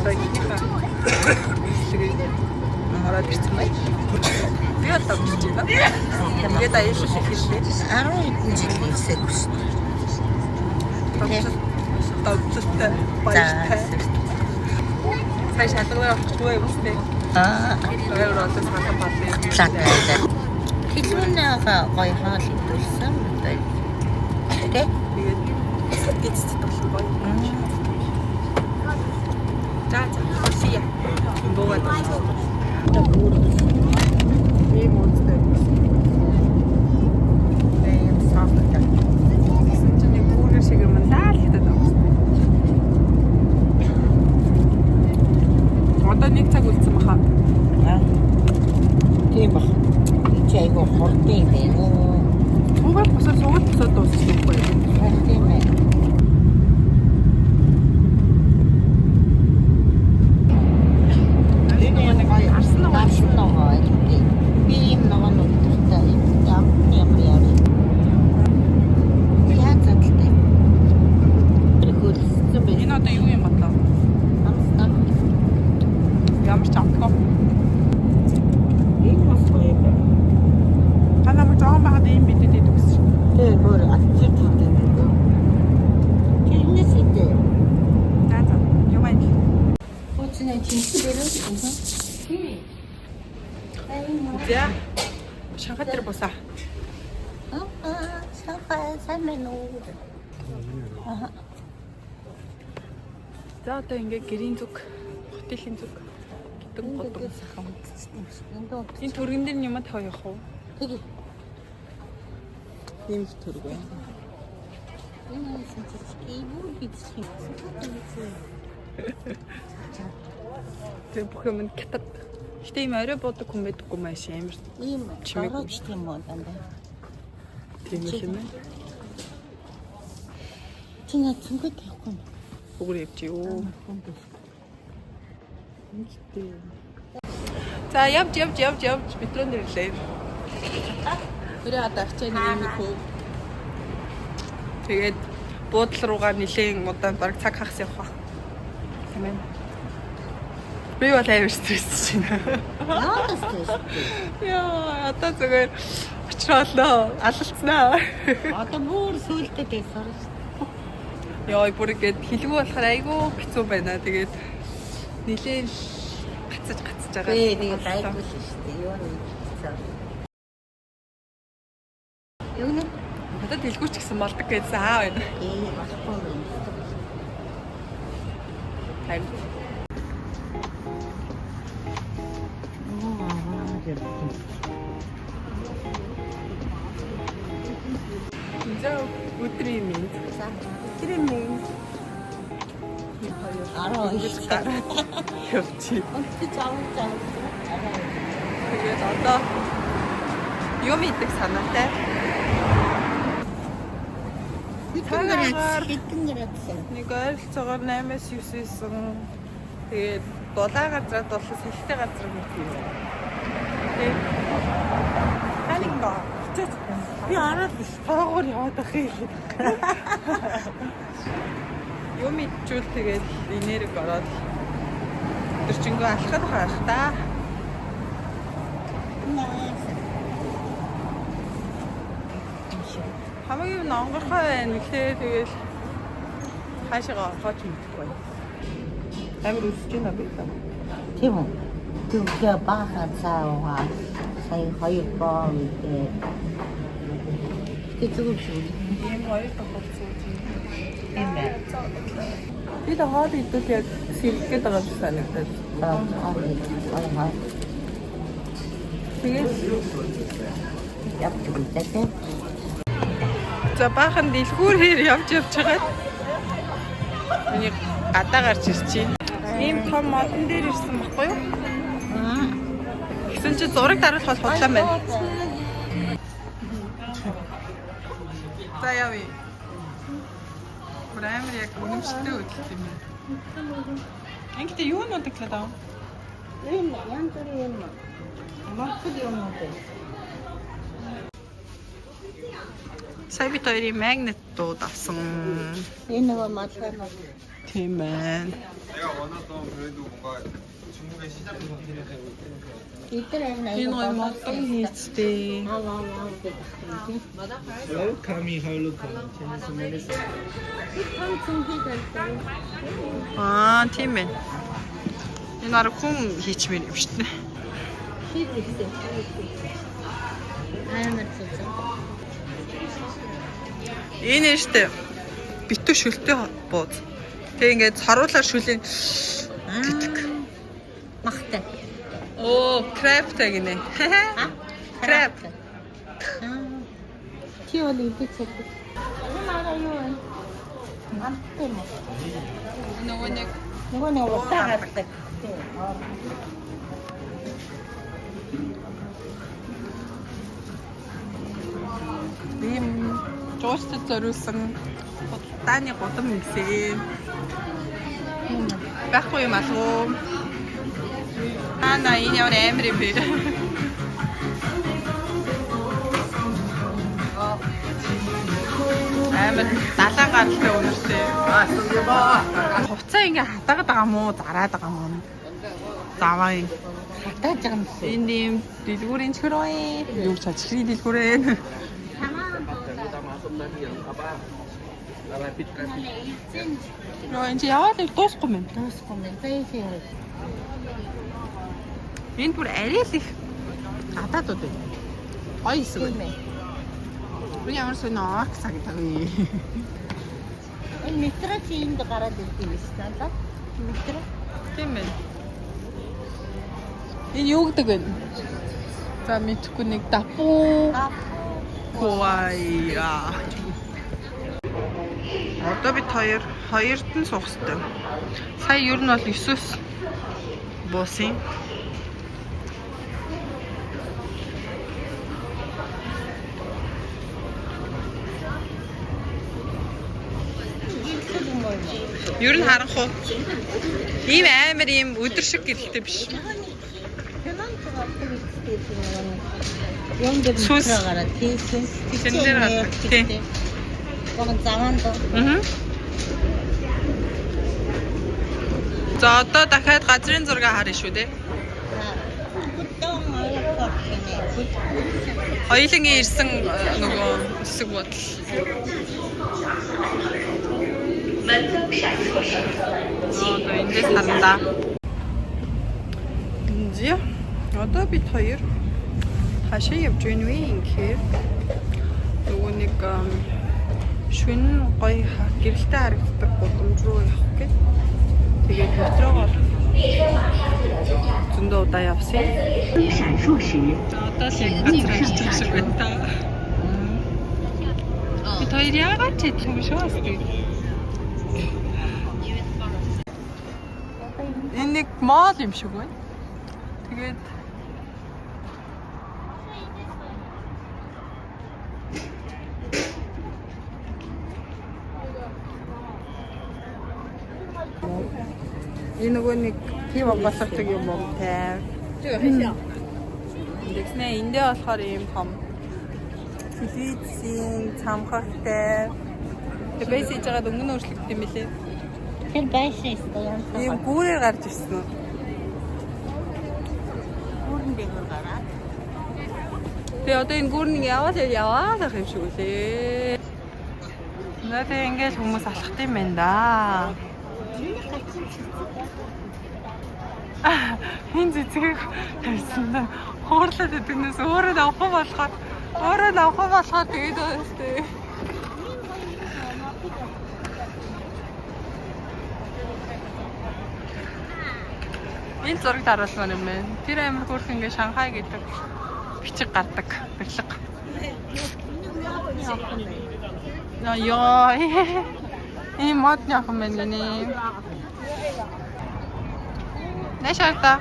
дараагийнхаа тэгээд ороод ирсэн бай. Би одоо бич байна. Тэгээд аяшгүй хэллээ. 12 жил ирсэн гэсэн. Тавцтай баяртай. Сайн шалгалаа авчихгүй юм үстэй. Өөр одоо санаа бадлаа. Хэлмэнийхаа гоё хаал идүүлсэн үү? Тэгээд гизт толгой гоё. За сия. Богод. Би монстер. Эм сафта. Сэнчний гүүрэ шиг юм лаал хэдэд авсан. Одоо нэг цаг үлдсэн баха. Тийм баг. Чайго хортын бэ. Угаал босоод дууссан юм байна. Тийм ээ. За шанхатэр босаа. Сайн байна уу? За одоо ингээ гэрийн зүг, хотелийн зүг гэдэг годом сайхан мэдчихсэн юм шиг. Энэ түргэн дээр юм тав явах уу? Тэгээ. Ийм түрг байна. Энэ сэнчээ ивүү бичсэн. Тэр бүх юм хятад. Гэтэ ийм орой буудаг хүн байдаггүй маш амар. Ийм чимээч тийм үү дандаа. Тийм юм байна. Чиний цэнгүүд явахгүй. Бүгд явж юу. За явж метрон дээр ирлээ. Өөрөө одоо ачаа нэг юм хөө. Тэгээд буудлын руугаа нилээн удаан бараг цаг хагас явах. Тийм ээ. Би бол амар стресс байна. Яа стресс. Яа, одоо зүгээр очролоо, алалцнаа. Одоо бүр сүултээ байсан. Яа, бүр ингэж хэлгүй болохоор айгүй хэцүү байна. Тэгээд нилээн гацаж байгаа. Ээ, тэгээд айгүй шүү дээ. Юу нэг хэцүү. Юу нэг надад хэлгүй ч гэсэн болдог гэсэн аа байна. ээ, болохгүй юм. Айгүй. За өдрийн минь. Өдрийн минь. Араа явчих. Өнтөж авах. Тэгээд одоо юм идэх санаатай. Хэдэн градус? Нэг ойролцоогоор 8-9 исэн. Тэгээд дулаан газраа дулсан салхитай газар нэг юм. Тэгээд ханинга би араад биш. Таагаар яваад ах юм. Юм ичүүл тэгээд энерги ороод өдөржингөө алхах байх та. Хамгийн онгорхой байна. Гэхдээ тэгээд хаашаа орохооч мэдэхгүй байна. Амар үсэж байна би та. Тийм үү? Түнхээ баахан цааваа сая 2 боо үгүй. Тэцгүй шүү. Ийм хоёр тохиолдсон юм. Тийм ээ. Би л хоол идэл яг сэргээд байгаа юм санагдаад. Тэгээд явж үзээ. за баахан дэлгүүрээр явж байгаа. Миний гадаа гарч ирчихээ. Ийм том модон дээр ирсэн баггүй юу? Гэсэн чи зураг даруулахад худлаа байна. За явъя. Амар яг үнэмшилтэй хөдөлт юм байна. Ингээд юу нуудаг л даа. Ийм янз бүрийн юм. Махад юм уу? Сая бид хоёрын магнит дууд авсан. Энэ нөгөө малгай нь Тийм ээ. 내가 원하던 그래도 뭔가 중국의 시장 경기를 이들 Энэ гой модон хийцтэй. Welcome, hello, Аа, тийм ээ. Энэ арга хүн хийчмээр юм шүү дээ. Энэ нь шүү дээ. Битүү шүлтэй бууз. Тэг ингээд царуулаар шүлийн гэдэг. Махтай. Оо, крабтай гинэ. Краб. Чи бол идэж чаддаг. Энэ араа юу вэ? Амттай мэ. Нөгөө Нөгөө утаа гардаг. ийм жуустад зориулсан дааны гудам гэсэн. Байхгүй юм алуу. Аа, энэ ямар амар юм бэ? Амар далайн гаралтай өнөртэй. Хувцаа ингээ хатаагаад байгаа мó, зараад байгаа мó. Заваа юм. Хатааж байгаа юм шиг. Энэ юм дэлгүүрийн чөрөө. Юу ч чичрий дэлгүүрээ. Нөө энэ яваад дуусахгүй юм. Дуусахгүй юм. Бэйсээ. Энэ бүр арай л их гадаадууд байна. Гоё хэсэг байна. Би ямар сонио цаг тагъя. Энэ метро чи энд гараад ирдэг юм шиг надад. Метро. Тийм ээ. Энэ юу гэдэг вэ? За мэдхгүй нэг дапу. Хуайя. Одоо бид хоёрт нь суух хэрэгтэй. Сая ер нь бол 9-с буусын. Ер нь харанхуу. Ийм амар ийм өдөр шиг гэрэлтэй биш. Юм дээр Сүнс. метро гараад тийсэн. Тэнээр гардаг. Тийм. Гон заванд. Аа. За одоо дахиад газрын зураг харна шүү дээ. Хоёулангийн ирсэн нөгөө хэсэг бодол. Одоо эндээс харна. Зя. Одоо бид хоёр хашаа явж байна вэ инхээр. Нөгөө нэг шүн гоё гэрэлтэй харагддаг гудамж руу явах гэж. Тэгээд метрогоор зөндөө удаа явсан. Одоо л яг газар ирчих шиг байна та. Бид хоёр яагаад ч хэлэхгүй шүү дээ. Энэ нэг мол юм шиг байна. Тэгээд энэ нөгөө нэг тийм болгодог юм уу те. Тэгснэ эндээ болохоор ийм том телевизийн цамхагтай. Тэг бэйсэж байгаа өнгө нь өөрчлөгдсөн юм билээ. Тэр байшин юм. Ийм гүүрээр гарч ирсэн үү? Гүүрэн дээр гараад. Тэгээ одоо энэ гүүрнийг яваад ах юм шиг үлээ. Надад ингэж хүмүүс алхах юм байна да. Хин зэцгийг тавьсан да. Хуурлаад идэгнээс өөрөө авах болохоор тэгээд өстэй. Энэ зураг даруулсан юм байна. Тэр амир хөрх ингээ Шанхай гэдэг бичиг гардаг. Бэлэг. Яа. Энэ мод яах юм бэ гинэ? Нэшарта.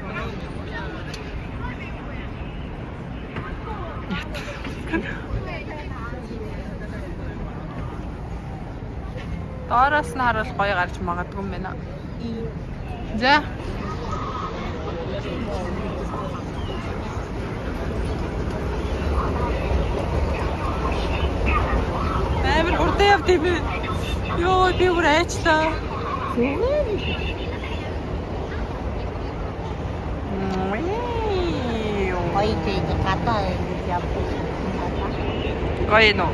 Доороос нь харуул гоё гарч магадгүй юм байна. За. Амар хурдан явд юм бэ. Йоо би бүр айчлаа. Гоё дээ гадаа явдаг. Гоё нөө.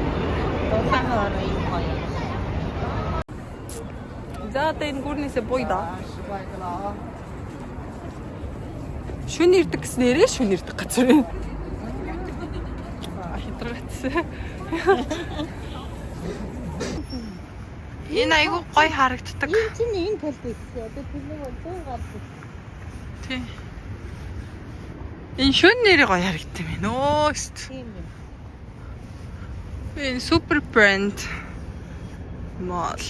Тосагоор юм гоё. За одоо энэ гүрнээсээ буйда. Шүн ирдэг гэснээрээ шүн ирдэг газар юм. Хитрэгцсэн. Энэ айгуу гоё харагддаг. Энэ чинь энэ талд 있어. Одоо төлөв бол 100 гардаг. Тий. Энэ шүн нэрээ гоё харагдсан юм нөөст. Тийм юм. Энэ супер брэнд мал.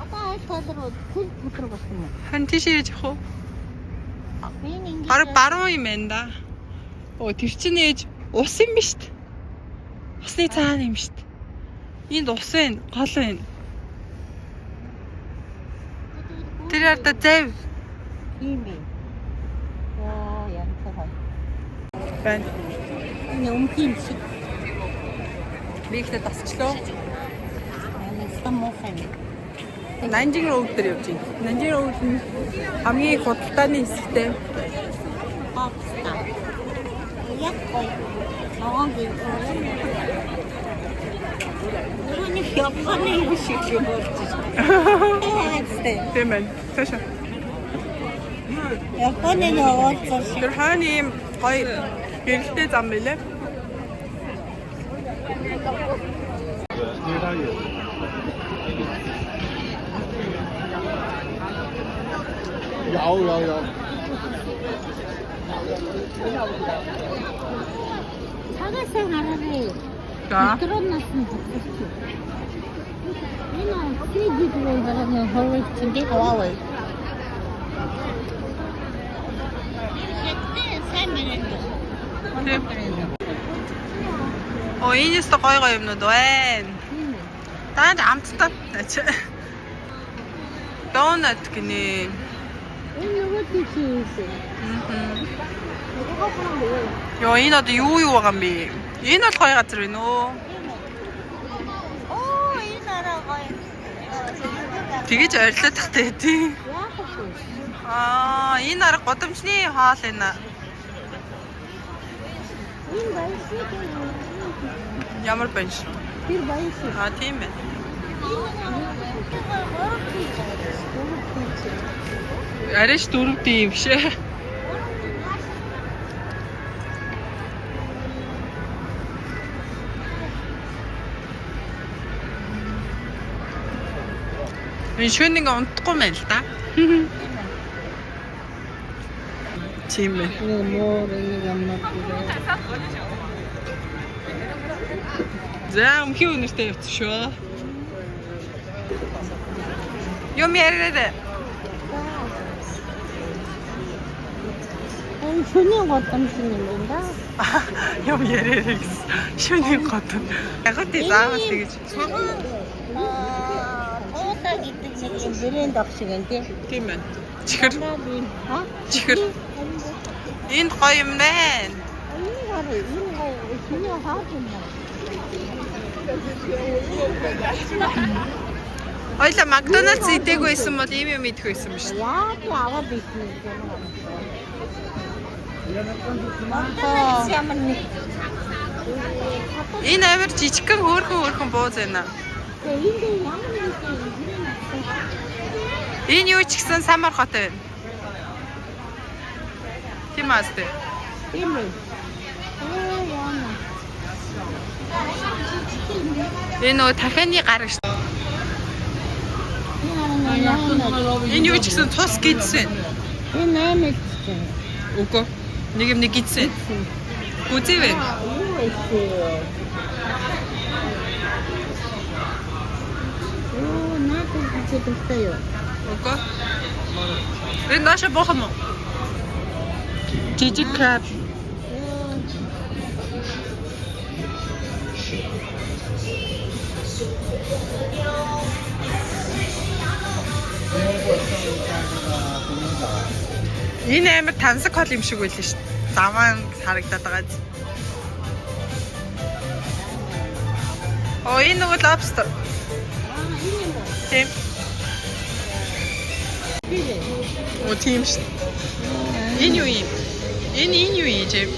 Одоо толроо күл путер болсон юм. Хан тийш яаж явах вэ? Би ингэ Баруун юм байна да. Оо тэр чинь ээж ус юм биш үү? Усны цаана юм биш үү? Энд ус байна, гол байна. Тэр ярда зав тийм юм. Яа цаа. байна. Энэ өмхий юм шиг. Би ихтэй тасчлоо. Энэ мохын. Нанжин роуд дээр явж байна. Нанжин роуд нь хамгийн их худалдааны хэсэгтэй. Папста. Яг гоё. Ногоон гээ. Нүний японы юм шиг юм болж байна. Тийм байна. Цаашаа. Японы ногоон шиг. Тэр хааны юм гоё гэрэлтэй зам билээ. 야오. 차가서 하나를 За. 들어놨으면 좋겠어. 이나 세기 들어가면 헐을 준비 하와이. Оо энэс та гоё юмнууд байна. Танд амттай. Донат гинэ. Энэ юу тийш. Йоо энэ одоо юу байгаа юм бэ? Энэ бол гоё газар байна өө. Оо энэ араа гоё. Тэгэж ойрлоо тахтай тий. Аа энэ арга годамжны хоол байна. Энэ баясыг Ямар байна шүү. тэр баясыг. Аа тийм байна. Ариш дөрөвд юм бишээ. Энэ шөнийн унтахгүй мэн л да. Тийм ээ. Муу юм За өмхийн үнэртэй явц шүү. Юм яриараа. Энэ шөнийн годамж юм да. Юм яриараа гэсэн. Шөнийн годон. Яг тий заавал тэгэж. Тоota гэдэг нэг юм брэнд ах шиг энэ тий. Тийм байна. Чихэр. Ха? Чихэр. Энд гоё юм байна. Энэ гоё. Шинэ хаад юм байна. Ойлаа Макдоналдс идээгүй байсан бол ийм юм идэх байсан юм шүү. Яг аваад ирсэн юм байна. Ямар нэг. Энэ авир жижигхэн хөөрхөн бууз байна. Энэ ямар нэг юм. Энэ юу ч гэсэн самар хотой байна. Тийм аст. Тийм үү. Яана. Энэ нөгөө дахианы гар шүү. Энэ юу ч гэсэн тус гидсэн. Энэ 8 Үгүй. Нэг юм гидсэн. Үзээ вэ? надад зэвэртэй юу? Үгүй. Энэ наша бохом. Жижиг краб. Энэ амар тансаг хол юм шиг байлаа шүү. Заван харагдаад байгаа. Энэ нөгөө lobster. Тийм. Оо тийм шүү. Энэ юу юм? Энэ юу юм жив?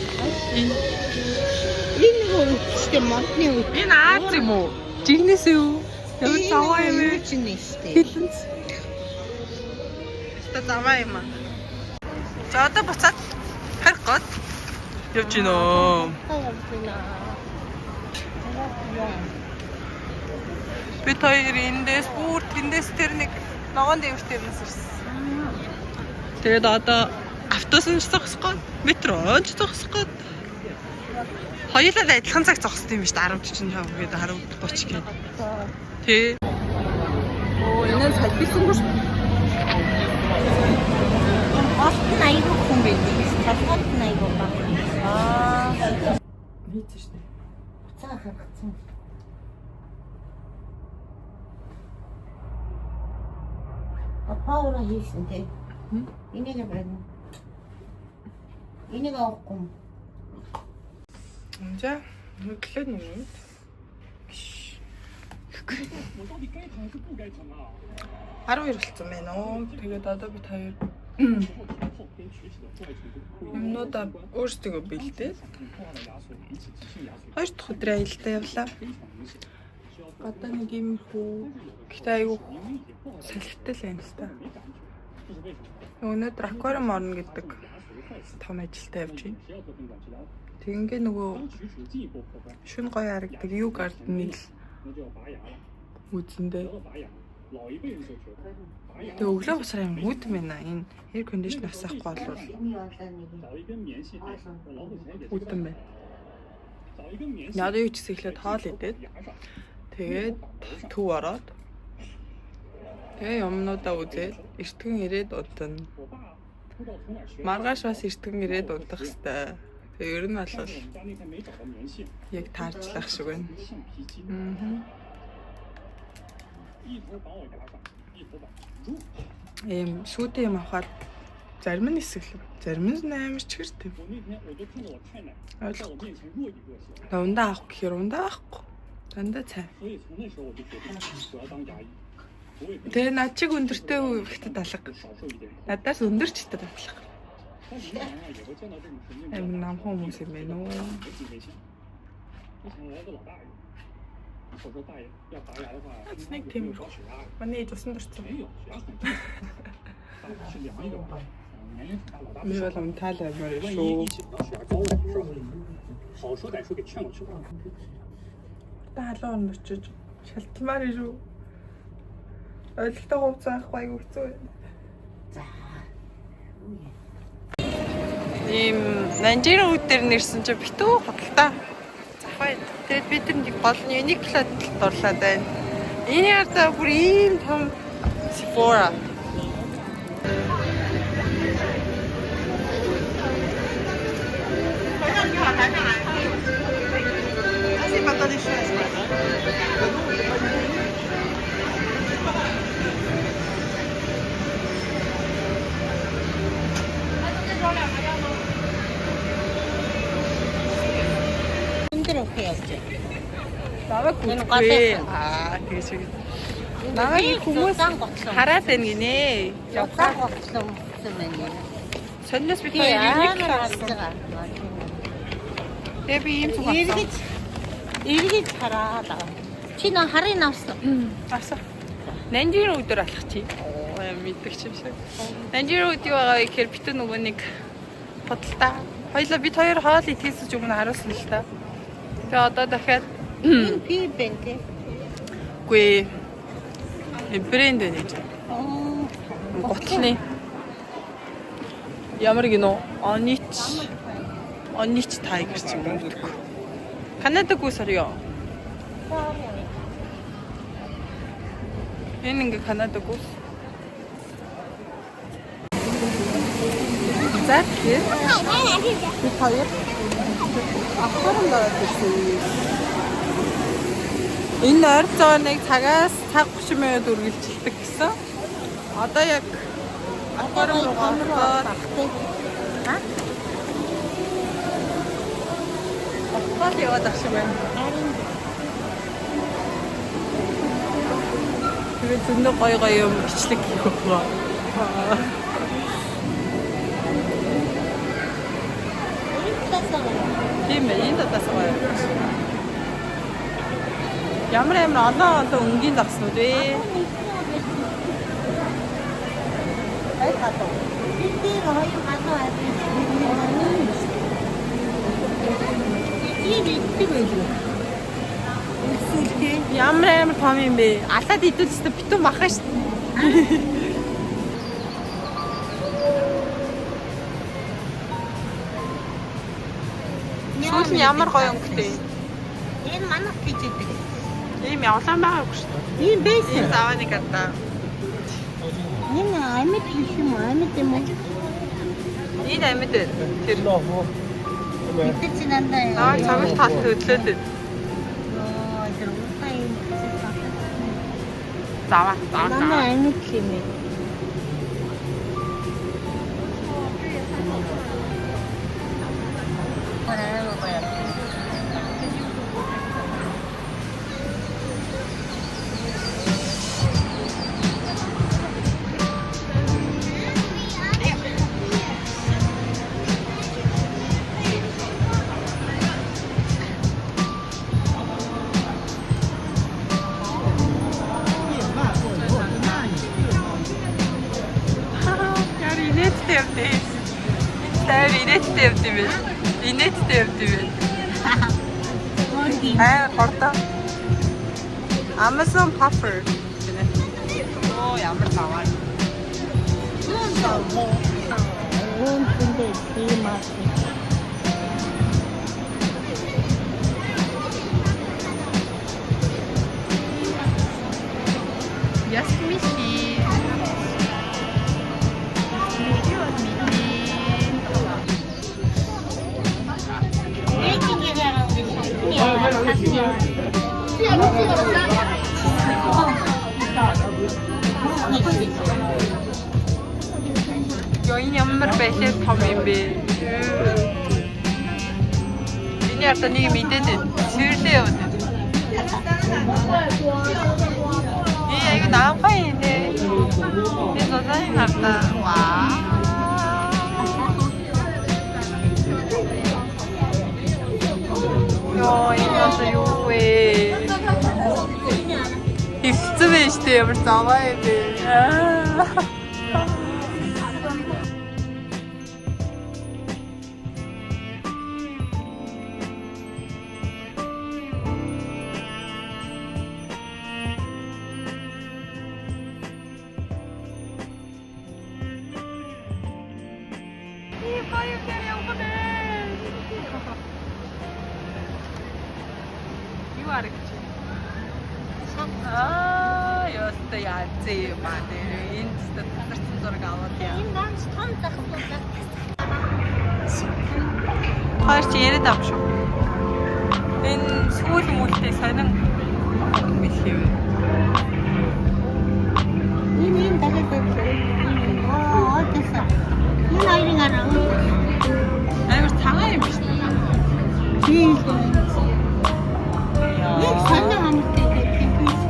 Энэ нөгөө үстэй модны үс. Энэ Аз юм уу? Жигнэс юу? Ямар заваа юм бэ? Чинь нэстэй. Хэлэнц. Та заваа юм аа. За одоо буцаад харих гот. Явж гинэ. Би хоёр эндээс бүр тэндээс тэр нэг ногоон дэвштернээс ирсэн. Тэгээд одоо автобусанд зогсох гээд, метронд зогсох гээд хоёулаа адилхан цаг зогссон юм шүү дээ 10:45 гээд 10:30 гээд. Тий. Оо энэ салбисан биш. Олт найгуу хүн байдаг. Талхад найгуу ба. Хийц шүү дээ. Цаа хагцсан. Апаора хийсэн тий. Энийг байна. Энийг авахгүй. За, нүглээ нүг. 12 болсон байна уу? Тэгээд одоо бид хоёр юмнуудаа өөрсдөө бэлдээд 2 дахь өдрөө аялалтаа явлаа. Одоо нэг юм хүү гэхдээ аюу салхитай л байна л та. Өнөөдөр аквариум орно гэдэг том ажилдаа явж байна. Тэгингээ нөгөө шүн гоё харагдаг юу гардныг үзэндээ. Тэгээ өглөө босроо юм үүдэн байна. Энэ air conditioner асахгүй болвол үүдэн байна. Надад юу ч ихлээд хоол идээд тэгээд төв ороод тэгээ юмнуудаа үзээд эртгэн ирээд удана. Маргааш бас эртгэн ирээд удах хэвээр. Тэгээ ер нь бол яг таарчлах шиг байна. Шүүдээ юм авахад зарим нь эсэглэв. Зарим нь амар ч гэртэй. Ойлгохгүй. Ундаа авах гэхээр ундаа авахгүй. Дандаа цай. Тэгээ над чиг өндөртэй хөвгтөд алга. Надаас өндөрч хитад алга. Амар намхан хүмүүс юм байна уу? Нэг тийм үү. Манай дэсэн дурсан. Би бол унтаал амар шүү. Таалаа өнөчөж шалтмаар шүү. Ойлголтоо хувцас авахгүй айгүй хэцүү байна. За. Ийм Нанжира үүдээр нэрсэн чи битүү худалдаа. Захаа. Тэгээд бид нэг гол нь Uniqlo дурлаад байна. Энэ ярдаа бүр ийм том Sephora. Намайг гүйлээ. Тэгээ шиг. Намайг хүмүүс хараад байна гинэ. Явцаа гоцлон юм байна. Сонноос би хоёр Uniqlo авсан. Тэгээ би ийм зүг Эргэж хараад. Чи нөө харын авсан. авсан. Нанжира өдөр алах чи. Оо мэддэг юм шиг. Нанжира өд юу байгаа гэхээр битүү нөгөө нэг бодолтой. Хоёлаа бид хоёр хоол идэхээс өмнө харуулсан л та. Тэгээ одоо дахиад Би бэнтэй. гүй брэнд нэж. Готлны. Ямар гинөө Onich Tiger ч юм уу. Канадаг ус орё. Энэ ингээ Канадаг ус. За тэгэхээр би хоёр авахрам даад гэсэн. Энэ ойр зооныг цагаас цаг 30 минут үргэлжилдэг гэсэн. Одоо яг авахрам руугаа Ха? авахрам яваад ах шиг байна. Тэгээд зөндөө гоё юм бичлэг хийхгүй. Тийм ээ, энэ татасгаа. Ямар оноо өнгийн загснууд вэ? Ай хатаа. Эдгээр хоёр хатаа авчих. Ямар том юм бэ? Алаад идүүлсэн битүүн бахаа шүү дээ. Сүүл нь ямар гоё өнгөтэй. Энэ манайх гэж идэг. Ийм явлан байгаагүй шүү дээ. Ийм байсан. Заваа нэг гадаа. Энэ амьд юм уу? Амьд юм уу? Энэ амьд тэр. Бид чинь нандаа. Аа цагаан тал хөдлөөд. Заваа. Манай амьд юм ээ. Инээдтэй явд юм байна. Хордоо. Amazon Puffer. Оо ямар таваа. Yes, Missy. Ёо ямар байлээ том юм бэ? Миний одоо нэг мэдээд сэрлээ яваад. Айгу наамхай юм дээ. Би зодаа харта. Вау. Ёо энэ юу вэ? Хэвцээ байж тээ ямар заваа юм бэ? Ёстой яац юм аа. Энэ тест татарсан зураг аваад яа. Энэ ганц том захлуулаад. Хоёр чи яриад авах шүү. Энэ сүүл мүлтэй сонин билхийв. Энэ дахиад байна. Аа, тэсэ. Энэ хоёрын арга. Амар цагаан юм биш үү? Тийм. Нэг санаа хамттай гэх юм биш.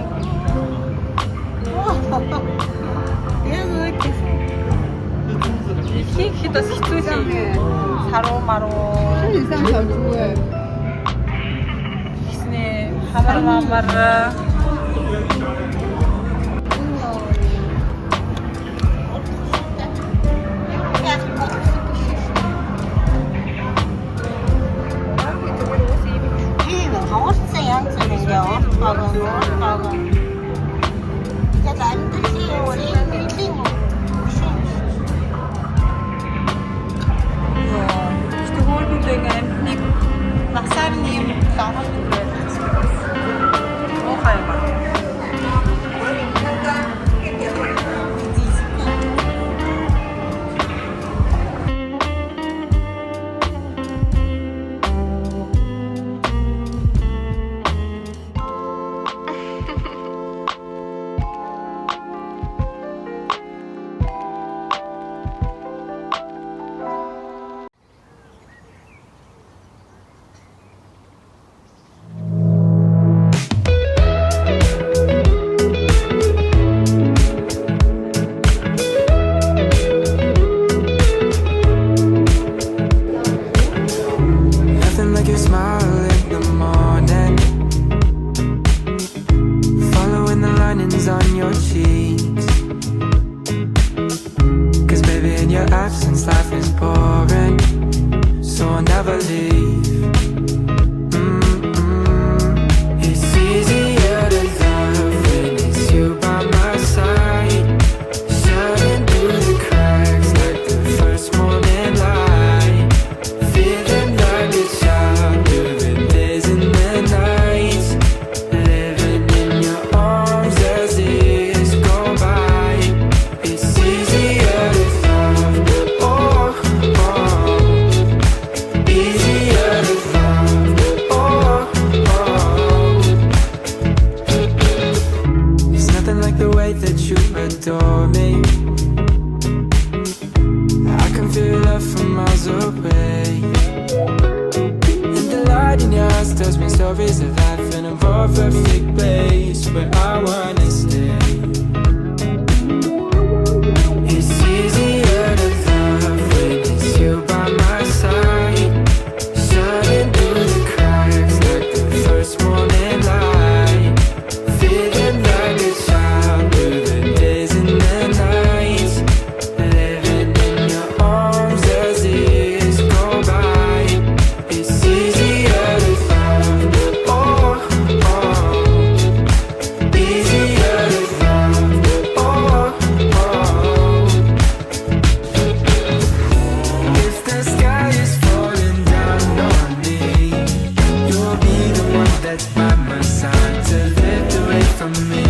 Ихийг хэд бас хэцүү шээ. Саруу маруу. Сайн шавжгүй. Хиснэ хамар. linings on your cheeks. 'Cause baby, in your absence, life is boring. So I'll never leave. It's easier to love when it's you by my side. Shining through the cracks like the first morning light. Feeling like a child through the days and the nights. Living in your arms as the years go by. It's easier to love, oh, oh. Easier to love, oh, oh. It's nothing like the way that you adore me. I can feel love from miles away. And the light in your eyes tells me stories of life in a more perfect place where I wanna stay. It's easier to love when it's you by my side. Shining through the cracks like the first morning light. Feeling like a child through the days and the nights. Living in your arms as the years go by. It's easier to love, oh, oh. Easier to love, oh, oh. If the sky is falling down on me, you'll be the one that's by my side to lift away from me.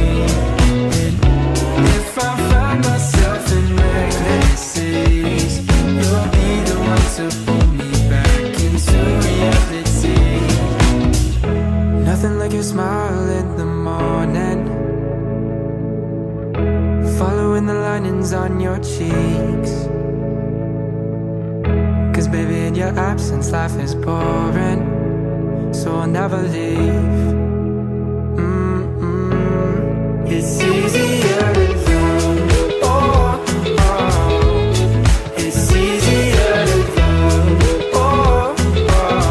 And if I find myself in reckless seas, you'll be the one to pull me back into reality. Nothing like your smile in the morning, following the linings on your cheeks. 'Cause baby, in your absence, life is boring. So I'll never leave. It's easier to love, oh, oh. It's easier to love, oh, oh.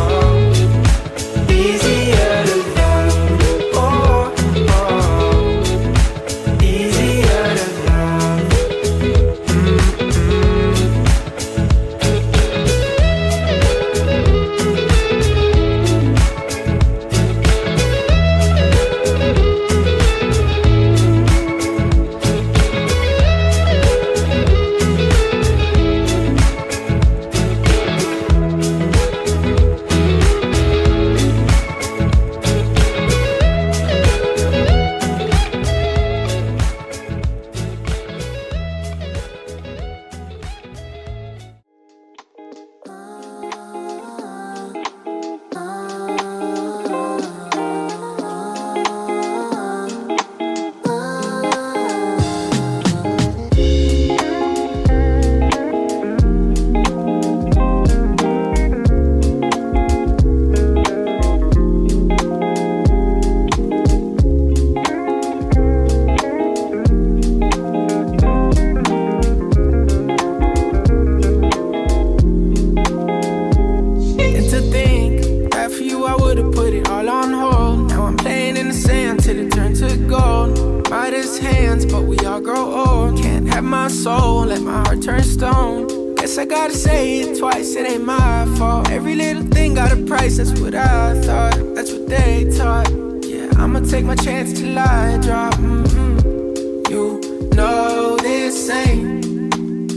Easier to love, oh, oh. Easier to love. I gotta say it twice, it ain't my fault. Every little thing got a price, that's what I thought. That's what they taught. Yeah, I'ma take my chance till I drop. You know this ain't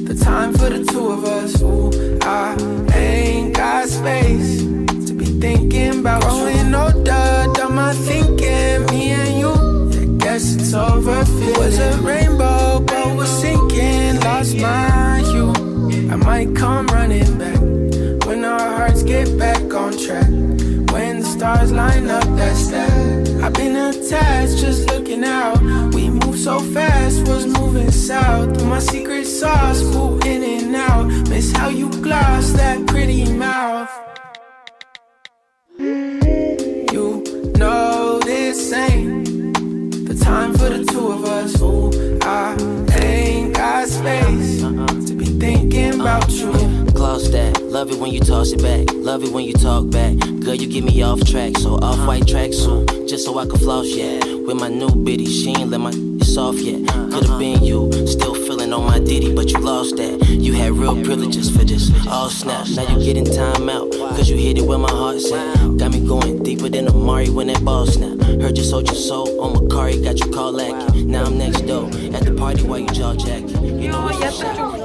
the time for the two of us. Ooh, I ain't got space to be thinking about growing older. Done my thinking, me and you. Yeah, guess it's over. It was a rainbow, but was sinking. Lost my hue. I might come running back when our hearts get back on track. When the stars line up, that's that. I've been attached, just looking out. We move so fast, was moving south. Through my secret sauce, ooh, in and out. Miss how you gloss that pretty mouth. You know this ain't the time for the two of us. Ooh, I ain't got space to be thinking about you. Gloss that, love it when you toss it back. Love it when you talk back. Girl, you get me off track, so off-white tracksuit, just so I can floss, yeah. with my new biddy. She ain't let my off yet. Could've been you, still feeling on my ditty, but you lost that. You had real privileges for this. All snap, now you getting time out, cause you hit it where my heart's at. Got me going deeper than Amari when that ball snap. Heard you sold your soul on Macari, got you call lacking. Now I'm next door, at the party while you jaw jacking. You know what's up?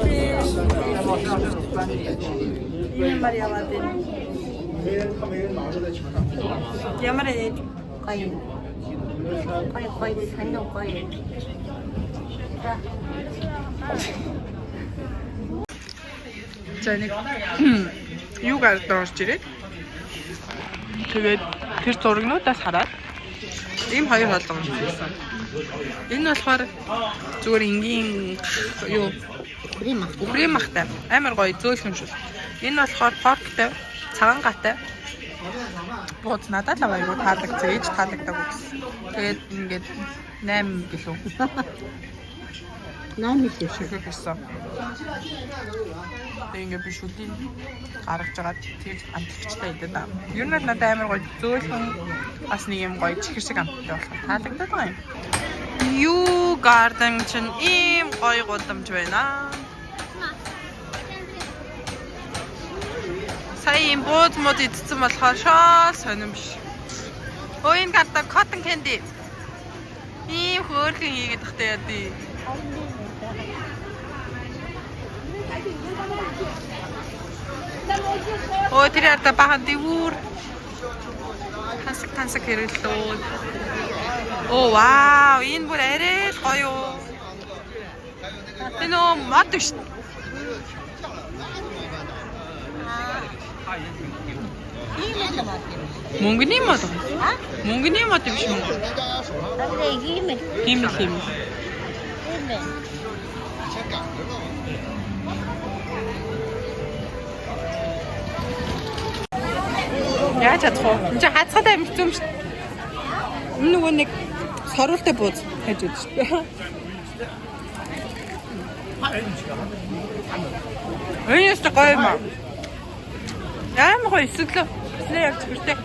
거의 산동 거의. За нэг юу гард орж ирээд тэгээд тэр зурагнуудаас хараад ийм хоёр хооллого хийсэн. Энэ болохоор зүгээр энгийн юу бремахтай амар гоё зөөлхөн шүү. Энэ болохоор форктай, цагаан гатай. Бод надад л аягүй таалагдсан, ээж таалагддаг гэсэн. Тэгээд ингээд 8 гэлөө. 8 их шиг гэсэн. Тэгээд ингээд би шүлийн гаргаж байгаа тэр амтлагчтай идэв даа. Ер нь надад амар гоё зөөлхөн бас нэг юм гоё чихэр шиг амттай болохоор таалагддаг байгаа юм. Юу гарден чинь ийм гоё гудамж байна. Сая юм бод мод идсэн болохоор шоо сонирмш. Өөний карта cotton candy. Ийм хөөрхөн хийгээд тахтай яа тий. Өө тэр яда бахан дивүр. Хансаг хэрэллөө. Оо вау, энэ бүр арай л гоё юу. Энэ мод биш. Мөнгөний мод. Мөнгөний мод биш үү? Хим. Яаж чадах вэ? Энд чи хацгаад амилцсан юм шүү. Энэ нөгөө нэг сорултай бууз хайж өгч шүү дээ. Эйс тэ гоё юм. Амар гоё эсэглээ. Эсээ яг зүгтээ.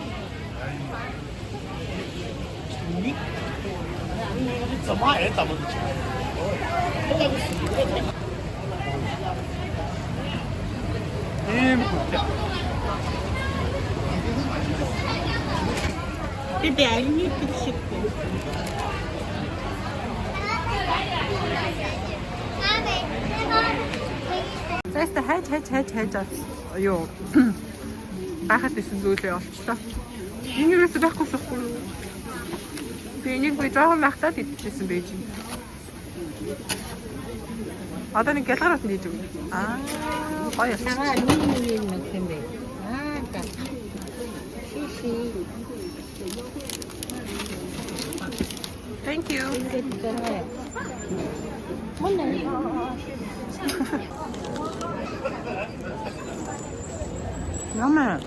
Бибі, альні підшипки. Зайста хайж. Юу. Гахад исэн зүйлээ олчлоо. Энэ юусэн байхгүй шахгүй. Би энийг би жоохон махтаад идчихсэн байж юм. Одоо нэг гэлгар утанд хийж өгнө. Гоё. Цагаан нэг юм бэ. За. Шиши. Thank you. Ямар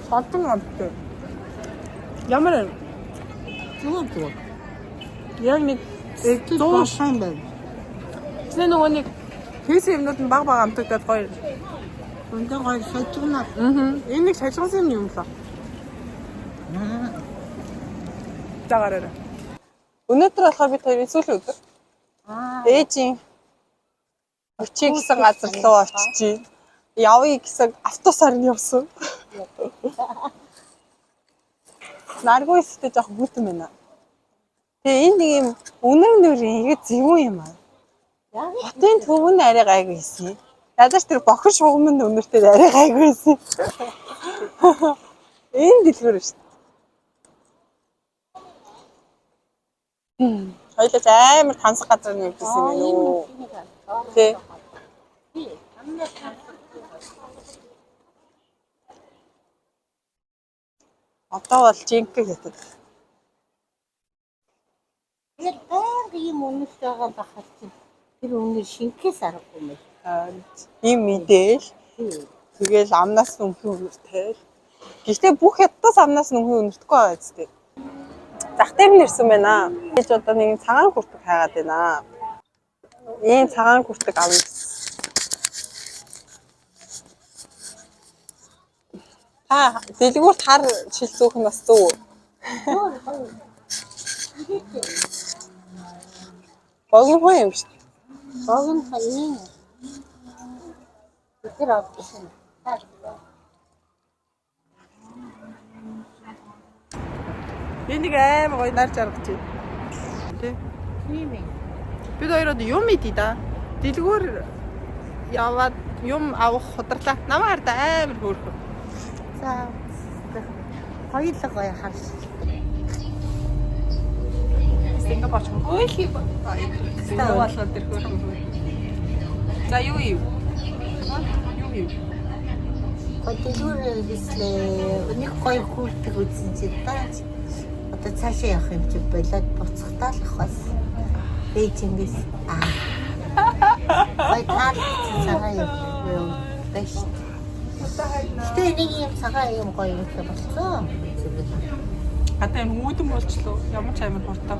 хатан амттай. Ямар Зүг. яг нэг Зуушхан байна. тэр нөгөө нэг хийсэн юмнууд нь баг амтагдаад гоё. Өндөө гоё сажигнаа. Энэ нэг сажигсан юм лээ. Тагараа. Өнөөдөр болохоор бид хоёрын сүүлийн өдөр. Ээжийн очиж гэсэн газар руу очиж явъя гэсэн автобусаар нь явсан. Наргүй өстэй жоох бүтэн байна. Тэгээ энэ нэг юм өнөр игээд зэвүүн юм аа. Хотын төвөнд арай гайгүй хийсэн. Ядаж тэр бохир шугамд өнөртэй арай гайгүй хийсэн. Энэ дэлгүүр шүү. Хоёлаа амар тансаг газар нь явдсан юм уу? Тэ. Одоо бол жинк гэдэг. Тэр ийм өнөс байгаа бахад тэр өнөр шинкээс аргагүй мэй. Ийм мэдээл. Тэгэл амнаас нөхөн өнөртэй. Гэхдээ бүх ядтаас амнаас нөхөн өнөртөхгүй байгаа зү. Зах дээр нь ирсэн байна. Гэж одоо нэг цагаан хүртэг хайгаад байна. Ийм цагаан хүртэг авна. Та дэлгүүрт хар шилцүүх нь бас зөв. Богино хөө юм шүү. Богино хаяа. Тэр авсан. Энийг аим гоё нар жаргаж байна. Тэ. Тийм ээ. Бид хоёроо юм идэ да. Дэлгүүр яваад юм авах худралаа. Намаа харда амар хөөрхөн. За. Хоёулаа гоё харш. Сингапур ч хөөе. Сингапур болгоод тэр хөөрхөн. За юу юу? Юу юу? Хөдөлгөөр гэслээ. Нэг гоё хүүхдийг үзсэн чи таач. Одоо цаашаа явах юм чи болоод буцахтаа л хас. Бээжингээс Ой тал цагаан юм бэш. Тэ нэг юм цагаан юм гоё юм болсон. Одоо энэ үүдэн болчлоо. Ямар ч амар хурдан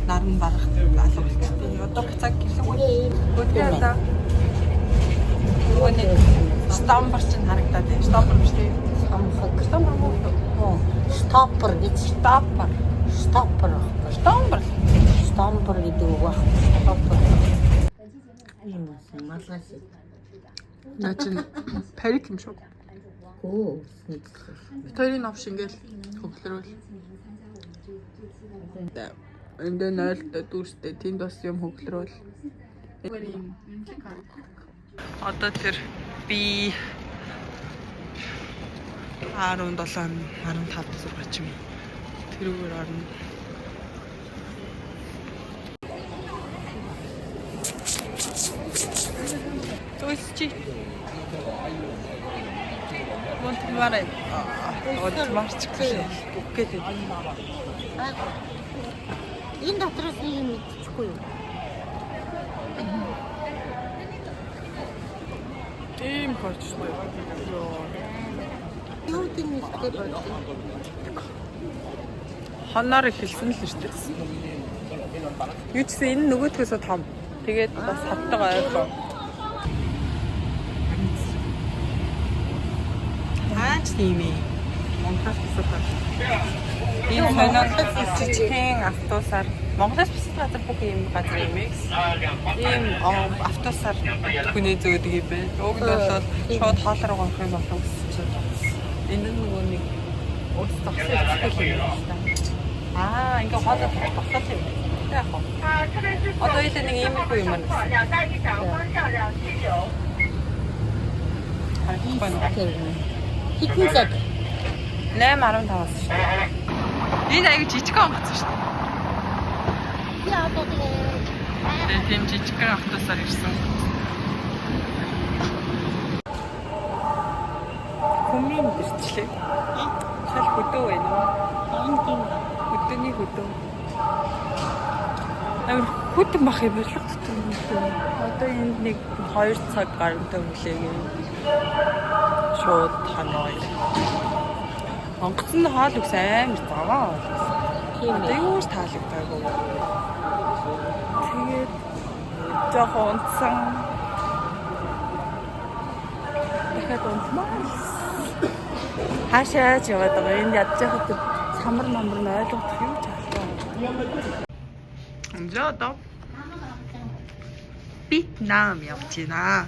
нар нь барах алга болчихсон. Одоо цаг гэлээ. Өдөртөө Өөний стомбер чинь харагдаад тийм стомбер биш тийм. Стомбер муу. Стоппер гэж Стоппер. Стомпер гэдэг үг баг. Стоппер. Ийм бас малгас. Наа чин парик юм шүү. Оо. Виторийн овш ингээл хөглөрөөл. Эндээ нойлтой дүүстэй тэнд бас юм хөглөрөөл. Одоо тэр би 17 15 6 ч юм тэрүүгээр орно. Тойсчи. Монтмарай. Монтмарч гэдэг. Энэ дотроос нэг юм мэдчихгүй юу? Тийм хочтой. Юу тийм мэдтэй байна. Ханаар ихэлсэн л шүү дээ. Юу ч энэ нөгөөдгөөсөө том. Тэгээд бас хаттайгаа ойлгоо. Хаач тийм ээ. Монголоос бисаад. Энэ сонирхолтой жижигхэн автобусаар Монголоос бисаад газар бүх юм газар юм ээ. Ийм автобусаар хүнээ зөөдөг юм байна. Уг нь бол шууд хоол руу гонх юм болов гэсэн чинь. Энэ нөгөө нэг ус тасалж юм байна. Ингээ хоолой тасалж юм. Яг хоо. Одоо энэ нэг юм уу юм байна. Хитэн цаг 8:15-аас шүү дээ. Энэ аяг жижиг онгоцсон шүү дээ. яа одоо тэгээ Тийм жижигхэн автобусаар ирсэн. Хүмүүн ирчлээ. Шал хөдөө байна уу? Хөдөөний хөдөө. Амар хөдөн бах юм болов уу? Одоо энд нэг 2 цаг гарантай хүлээгээ. Шууд ханаа. Онгоцны хоол үс амар заваа. Тийм ээ. Юу ч таалагдаагүй. Тэгээд жоохон унтсан. дахиад унтмаа. Хаашаа ч яваад байгаа. Энд ядж байхад самар намар нь ойлгох юм ч алгаа. За одоо Вьетнам явж байна.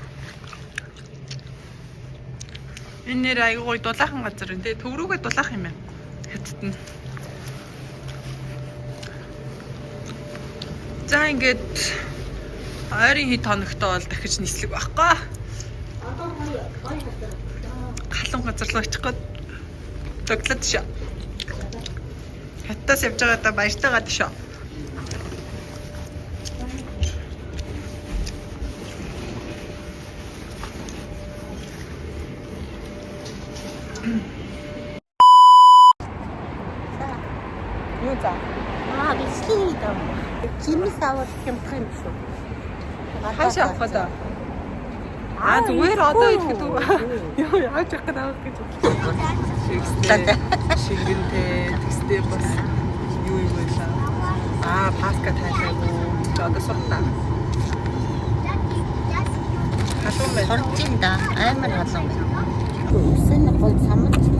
Энэ нэр аягүй дулаахан газар энэ төв рүүгээ дулаах юм байна. Хятад нь. За ингээд ойрын хэд хоногтой бол дахиж нислэг байхгүй. Халуун газар руу очих гээд зөглөд шээ. Хятадаас явж байгаадаа баяртай гад шээ. Юу за? Бислийн дам. Чимээс аваад хямдах юм шүү. Хаашаа авах гэдэг? Зүгээр одоо идэхэд юу яаж явах гэдэг авах гэж бодлоо. Шингэнтэй тэстэй бас юу юм байлаа. Паска тайлаагүй. Одоо суртаа. Халуун байна. Хорчин да амар халуун байна. Үсэн гол самт